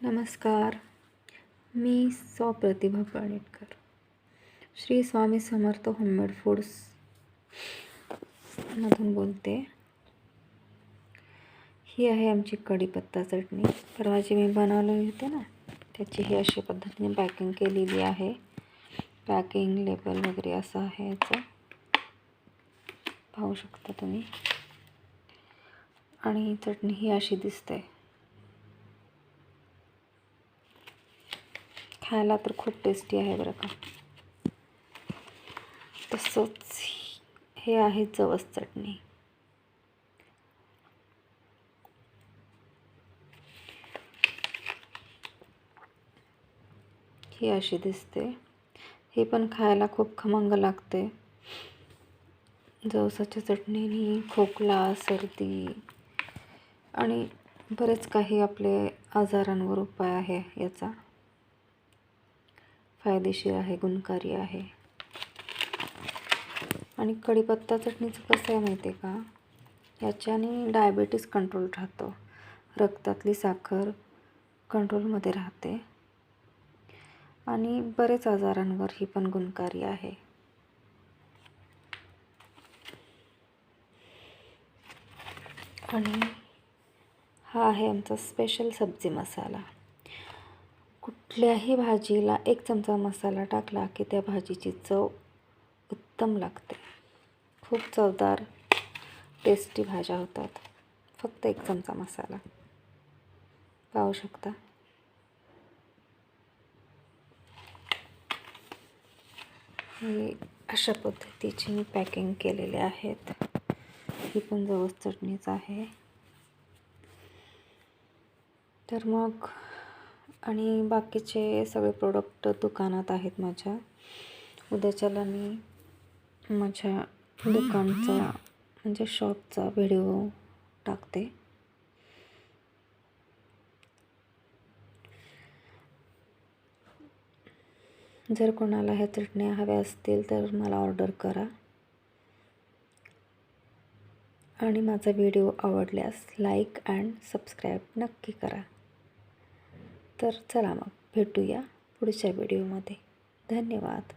नमस्कार. मी प्रतिभा पळणेटकर. Shri Swami Samarth homemade foods मधून बोलते. ही आहे आमची कढीपत्ता चटणी. परवा जी मी बनवली होती ना, त्याची ही अशी पद्धतीने पॅकिंग केलेली आहे. पॅकिंग लेबल वगैरे असं आहे याचं, पाहू शकता तुम्ही. आणि चटणी ही अशी दिसते. खायला तर खूप टेस्टी आहे बरं का. तसंच हे आहे जवस चटणी. ही अशी दिसते. ही पण खायला खूप खमंग लागते. जवसाच्या चटणीने खोकला, सर्दी आणि बरेच काही आपले आजारांवर उपाय आहे याचा. फायदेशीर आहे, गुणकारी आहे. आणि कढीपत्ता चटणीचं कसं आहे माहिती आहे का, याच्याने डायबिटीस कंट्रोल राहतं, रक्तातली साखर कंट्रोलमध्ये राहते आणि बरेच आजारांवर ही पण गुणकारी आहे. आणि हा आहे आमचा स्पेशल सब्जी मसाला. कुठल्याही भाजीला 1 चमचा मसाला टाकला की त्या भाजीची चव उत्तम लागते. खूप चवदार टेस्टी भाज्या होतात. फक्त 1 चमचा मसाला. पाहू शकता. हे अशा पद्धतीची मी पॅकिंग केलेले आहेत. ही पण जवस चटणीच आहे. तर मग आणि बाकीचे सगळे प्रोडक्ट दुकानात आहेत माझ्या. उद्याच्याला मी माझ्या दुकानचा म्हणजे शॉपचा व्हिडिओ टाकते. जर कोणाला ह्या चटण्या हव्या असतील तर मला ऑर्डर करा. आणि माझा व्हिडिओ आवडल्यास लाईक अँड सबस्क्राईब नक्की करा. तर चला मग भेटूया पुढच्या व्हिडिओमध्ये. धन्यवाद.